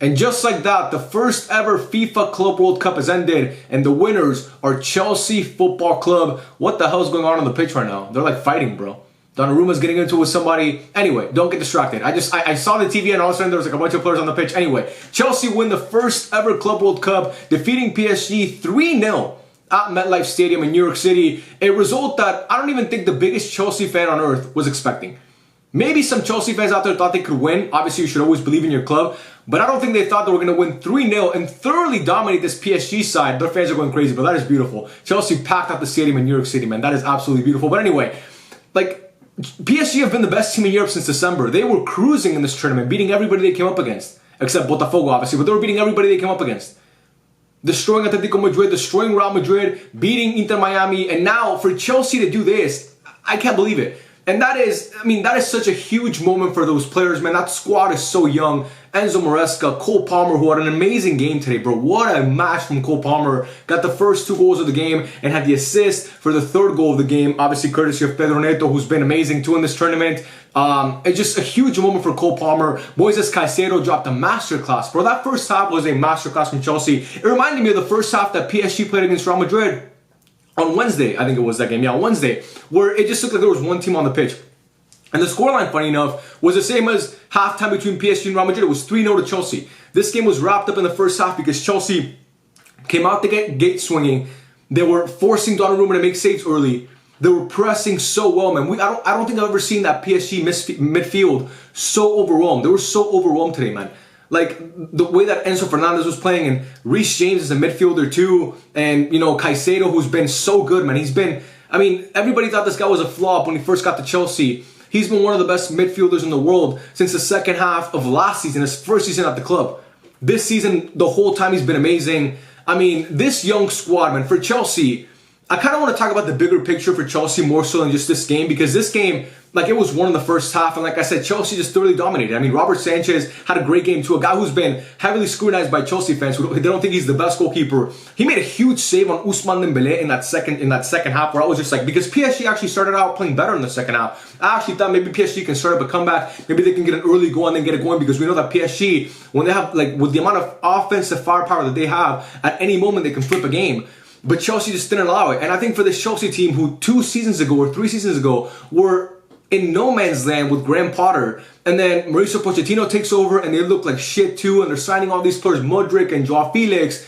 And just like that, the first ever FIFA Club World Cup has ended, and the winners are Chelsea Football Club. What the hell's going on the pitch right now? They're like fighting, bro. Donnarumma's getting into it with somebody. Anyway, don't get distracted. I saw the TV and all of a sudden there was like a bunch of players on the pitch. Anyway, Chelsea win the first ever Club World Cup, defeating PSG 3-0 at MetLife Stadium in New York City. A result that I don't even think the biggest Chelsea fan on earth was expecting. Maybe some Chelsea fans out there thought they could win. Obviously, you should always believe in your club. But I don't think they thought they were going to win 3-0 and thoroughly dominate this PSG side. Their fans are going crazy, but that is beautiful. Chelsea packed out the stadium in New York City, man. That is absolutely beautiful. But anyway, like, PSG have been the best team in Europe since December. They were cruising in this tournament, beating everybody they came up against. Except Botafogo, obviously. But they were beating everybody they came up against. Destroying Atletico Madrid, destroying Real Madrid, beating Inter Miami. And now, for Chelsea to do this, I can't believe it. And that is, I mean, that is such a huge moment for those players, man. That squad is so young. Enzo Maresca, Cole Palmer, who had an amazing game today, bro. What a match from Cole Palmer. Got the first 2 goals of the game and had the assist for the 3rd goal of the game. Obviously, courtesy of Pedro Neto, who's been amazing too in this tournament. It's just a huge moment for Cole Palmer. Moises Caicedo dropped a masterclass, bro. That first half was a masterclass from Chelsea. It reminded me of the first half that PSG played against Real Madrid. On Wednesday, I think it was that game. Yeah, on Wednesday, where it just looked like there was one team on the pitch. And the scoreline, funny enough, was the same as halftime between PSG and Real Madrid. It was 3-0 to Chelsea. This game was wrapped up in the first half because Chelsea came out the gate swinging. They were forcing Donnarumma to make saves early. They were pressing so well, man. I don't think I've ever seen that PSG midfield so overwhelmed. They were so overwhelmed today, man. Like, the way that Enzo Fernandez was playing, and Reece James is a midfielder too, and, you know, Caicedo, who's been so good, man. He's been, I mean, everybody thought this guy was a flop when he first got to Chelsea. He's been one of the best midfielders in the world since the second half of last season, his first season at the club. This season, the whole time, he's been amazing. I mean, this young squad, man, for Chelsea, I kind of want to talk about the bigger picture for Chelsea more so than just this game, because this game, like, it was won in the first half, and like I said, Chelsea just thoroughly dominated. I mean, Robert Sanchez had a great game too, a guy who's been heavily scrutinized by Chelsea fans who they don't think he's the best goalkeeper. He made a huge save on Ousmane Dembélé in that second half, where I was just like, because PSG actually started out playing better in the second half. I actually thought maybe PSG can start up a comeback, maybe they can get an early goal and then get it going, because we know that PSG, when they have, like, with the amount of offensive firepower that they have, at any moment they can flip a game. But Chelsea just didn't allow it. And I think for this Chelsea team, who 2 seasons ago or 3 seasons ago were in no man's land with Graham Potter, and then Mauricio Pochettino takes over and they look like shit too, and they're signing all these players, Modric and Joao Felix.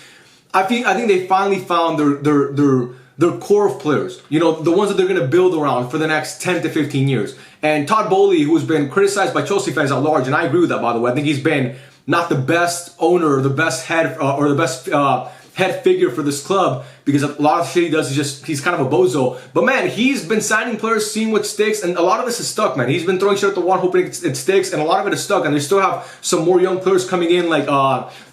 I think they finally found their core of players. You know, the ones that they're going to build around for the next 10 to 15 years. And Todd Bowley, who's been criticized by Chelsea fans at large, and I agree with that, by the way. I think he's been not the best owner, or the best head, or the best head figure for this club, because a lot of shit he does is just, he's kind of a bozo. But man, he's been signing players, seeing what sticks, and a lot of this is stuck, man. He's been throwing shit at the wall, hoping it sticks, and a lot of it is stuck. And they still have some more young players coming in, like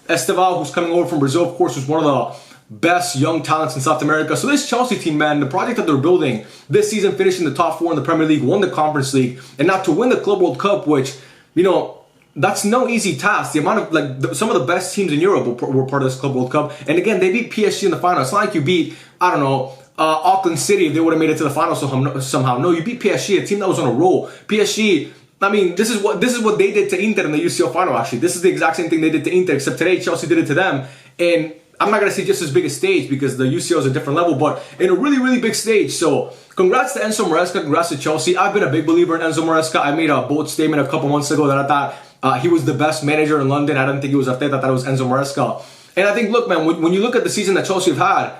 Esteval, who's coming over from Brazil, of course, who's one of the best young talents in South America. So this Chelsea team, man, the project that they're building this season, finishing the top 4 in the Premier League, won the Conference League, and now to win the Club World Cup, which, you know, that's no easy task. The amount of, like, some of the best teams in Europe were part of this Club World Cup. And again, they beat PSG in the final. It's not like you beat, I don't know, Auckland City if they would have made it to the final somehow. No, you beat PSG, a team that was on a roll. PSG, I mean, this is what they did to Inter in the UCL final, actually. This is the exact same thing they did to Inter, except today Chelsea did it to them. And I'm not going to say just as big a stage, because the UCL is a different level, but in a really, really big stage. So congrats to Enzo Maresca, congrats to Chelsea. I've been a big believer in Enzo Maresca. I made a bold statement a couple months ago that I thought he was the best manager in London. I didn't think it was Arteta, I thought it was Enzo Maresca. And I think, look, man, when you look at the season that Chelsea have had,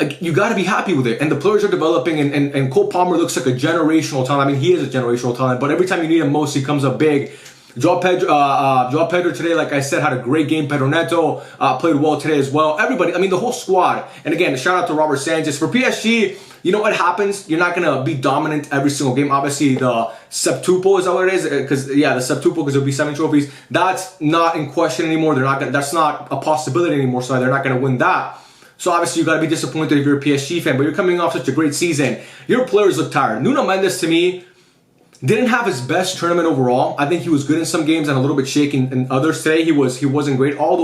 like, you got to be happy with it. And the players are developing, and Cole Palmer looks like a generational talent. I mean, he is a generational talent, but every time you need him most, he comes up big. Joao Pedro today, like I said, had a great game. Pedro Neto played well today as well. Everybody, I mean, the whole squad. And again, shout out to Robert Sanchez. For PSG, you know what happens? You're not going to be dominant every single game. Obviously, the septuple is that what it is? Because, yeah, the septuple, because it'll be 7 trophies. That's not in question anymore. That's not a possibility anymore, so they're not going to win that. So obviously, you got to be disappointed if you're a PSG fan, but you're coming off such a great season. Your players look tired. Nuno Mendes, to me, didn't have his best tournament overall. I think he was good in some games and a little bit shaky in others today. He wasn't great. All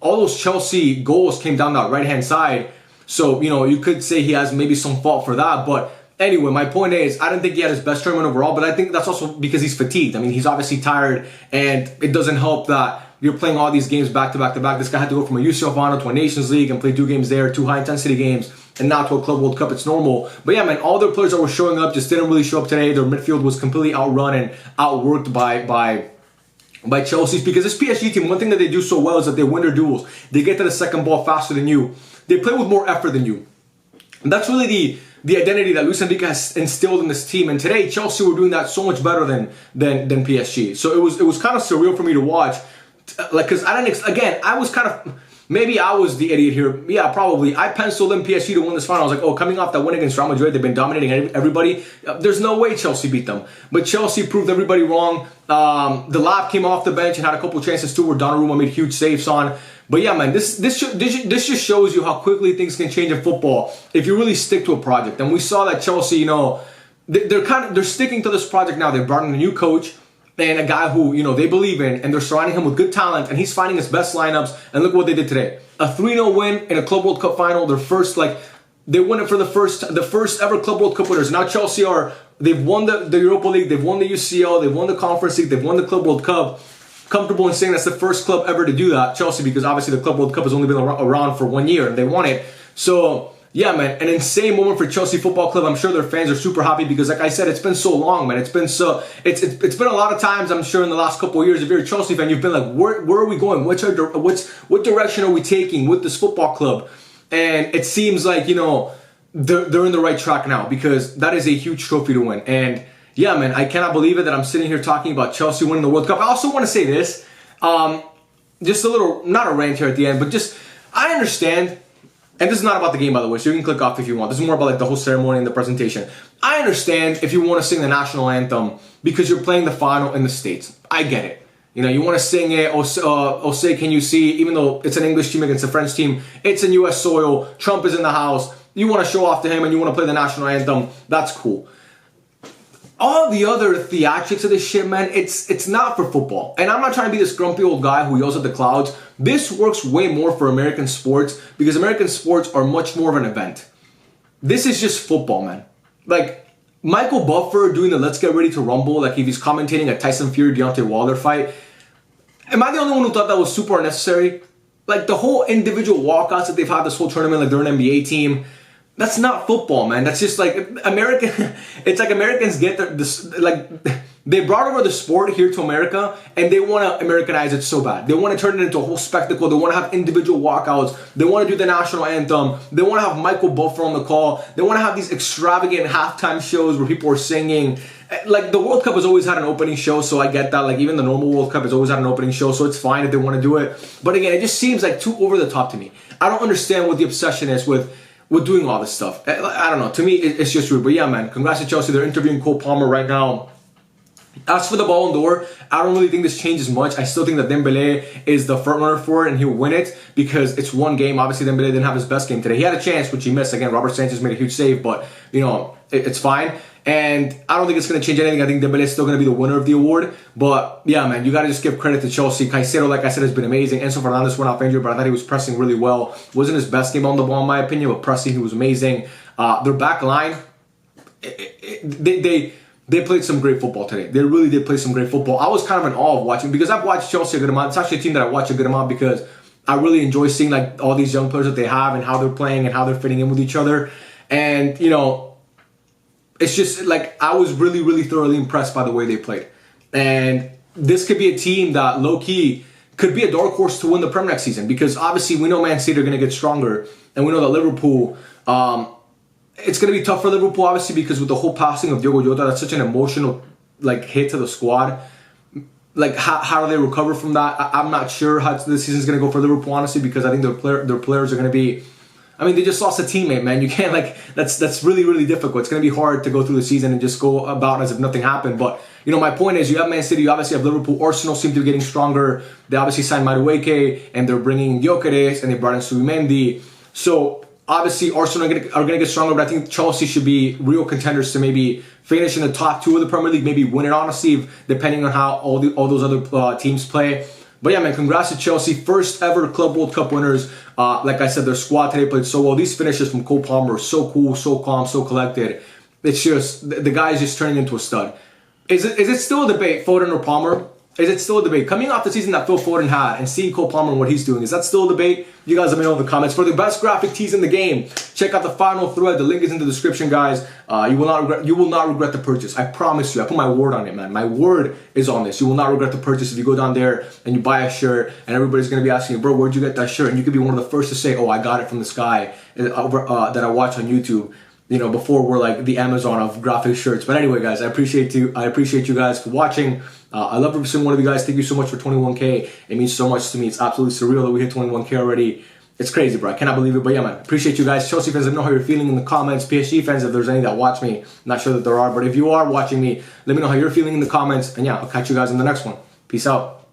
those Chelsea goals came down that right-hand side. So, you know, you could say he has maybe some fault for that, but anyway, my point is, I don't think he had his best tournament overall, but I think that's also because he's fatigued. I mean, he's obviously tired, and it doesn't help that you're playing all these games back to back to back. This guy had to go from a UCL final to a Nations League and play 2 games there, 2 high-intensity games, and now to a Club World Cup. It's normal. But yeah, man, all their players that were showing up just didn't really show up today. Their midfield was completely outrun and outworked by Chelsea's, because this PSG team, one thing that they do so well is that they win their duels. They get to the second ball faster than you. They play with more effort than you. And that's really the identity that Luis Enrique has instilled in this team. And today, Chelsea were doing that so much better than PSG. So it was kind of surreal for me to watch. Like, because I didn't, again, I was kind of, maybe I was the idiot here. Yeah, probably. I penciled in PSG to win this final. I was like, oh, coming off that win against Real Madrid, they've been dominating everybody. There's no way Chelsea beat them. But Chelsea proved everybody wrong. The Lab came off the bench and had a couple chances too where Donnarumma made huge saves on. But yeah, man, this just shows you how quickly things can change in football if you really stick to a project. And we saw that Chelsea, you know, they're sticking to this project now. They brought in a new coach and a guy who, you know, they believe in, and they're surrounding him with good talent, and he's finding his best lineups. And look what they did today. A 3-0 win in a Club World Cup final. Their first, like, they won it for the first ever Club World Cup winners. Now Chelsea they've won the Europa League, they've won the UCL, they've won the Conference League, they've won the Club World Cup. Comfortable in saying that's the first club ever to do that, Chelsea, because obviously the Club World Cup has only been around for 1 year and they won it. So yeah, man, an insane moment for Chelsea Football Club. I'm sure their fans are super happy because, like I said, it's been so long, man. It's been a lot of times, I'm sure, in the last couple of years. If you're a Chelsea fan, you've been like, where are we going? What direction are we taking with this football club? And it seems like, you know, they're in the right track now, because that is a huge trophy to win. And yeah, man, I cannot believe it that I'm sitting here talking about Chelsea winning the World Cup. I also want to say this, just a little, not a rant here at the end, but just, I understand, and this is not about the game, by the way, so you can click off if you want. This is more about like the whole ceremony and the presentation. I understand if you want to sing the national anthem because you're playing the final in the States. I get it. You know, you want to sing it, say, can you see, even though it's an English team against a French team, it's in U.S. soil, Trump is in the house, you want to show off to him and you want to play the national anthem, that's cool. All the other theatrics of this shit, man, it's not for football. And I'm not trying to be this grumpy old guy who yells at the clouds. This works way more for American sports because American sports are much more of an event. This is just football, man. Like, Michael Buffer doing the Let's Get Ready to Rumble, like if he's commentating a Tyson Fury-Deontay Wilder fight. Am I the only one who thought that was super unnecessary? Like, the whole individual walkouts that they've had this whole tournament, like they're an NBA team. That's not football, man. That's just like American. It's like Americans get they brought over the sport here to America and they want to Americanize it so bad. They want to turn it into a whole spectacle. They want to have individual walkouts. They want to do the national anthem. They want to have Michael Buffer on the call. They want to have these extravagant halftime shows where people are singing. Like, the World Cup has always had an opening show, so I get that. Like, even the normal World Cup has always had an opening show, so it's fine if they want to do it. But again, it just seems like too over the top to me. I don't understand what the obsession is with doing all this stuff. I don't know. To me, it's just weird. But yeah, man, congrats to Chelsea. They're interviewing Cole Palmer right now. As for the Ballon d'Or, I don't really think this changes much. I still think that Dembélé is the front runner for it and he'll win it because it's one game. Obviously, Dembélé didn't have his best game today. He had a chance, which he missed. Again, Robert Sanchez made a huge save, but, you know, it's fine. And I don't think it's going to change anything. I think Dembélé is still going to be the winner of the award. But yeah, man, you got to just give credit to Chelsea. Caicedo, like I said, has been amazing. Enzo Fernandez went off injured, but I thought he was pressing really well. Wasn't his best game on the ball, in my opinion, but pressing, he was amazing. Their back line, they played some great football today. They really did play some great football. I was kind of in awe of watching because I've watched Chelsea a good amount. It's actually a team that I watch a good amount because I really enjoy seeing like all these young players that they have and how they're playing and how they're fitting in with each other. And, you know, it's just like I was really, really thoroughly impressed by the way they played. And this could be a team that low-key could be a dark horse to win the Premier next season because obviously we know Man City are going to get stronger. And we know that Liverpool, it's going to be tough for Liverpool obviously because with the whole passing of Diogo Jota, that's such an emotional like hit to the squad. Like how do they recover from that? I'm not sure how this season's going to go for Liverpool honestly because I think their players are going to be, I mean, they just lost a teammate, man. You can't, like, that's really, really difficult. It's going to be hard to go through the season and just go about as if nothing happened. But, you know, my point is you have Man City, you obviously have Liverpool. Arsenal seem to be getting stronger. They obviously signed Madueke, and they're bringing Gyökeres, and they brought in Subimendi. So, obviously, Arsenal are going to get stronger, but I think Chelsea should be real contenders to maybe finish in the top 2 of the Premier League, maybe win it, honestly, depending on how all those other teams play. But yeah, man, congrats to Chelsea. First ever Club World Cup winners. Like I said, their squad today played so well. These finishes from Cole Palmer are so cool, so calm, so collected. it's just the guy is just turning into a stud. Is it still a debate, Foden or Palmer? Is it still a debate? Coming off the season that Phil Foden had and seeing Cole Palmer and what he's doing, is that still a debate? You guys let me know in the comments. For the best graphic tees in the game, check out the final thread. The link is in the description, guys. You will not regret the purchase. I promise you. I put my word on it, man. My word is on this. You will not regret the purchase if you go down there and you buy a shirt and everybody's going to be asking you, bro, where'd you get that shirt? And you could be one of the first to say, oh, I got it from this guy that I watch on YouTube. You know, before we're like the Amazon of graphic shirts. But anyway, guys, I appreciate you guys for watching. I love every single one of you guys. Thank you so much for 21K. It means so much to me. It's absolutely surreal that we hit 21K already. It's crazy, bro. I cannot believe it. But yeah, man, appreciate you guys. Chelsea fans, let me know how you're feeling in the comments. PSG fans, if there's any that watch me, I'm not sure that there are. But if you are watching me, let me know how you're feeling in the comments. And yeah, I'll catch you guys in the next one. Peace out.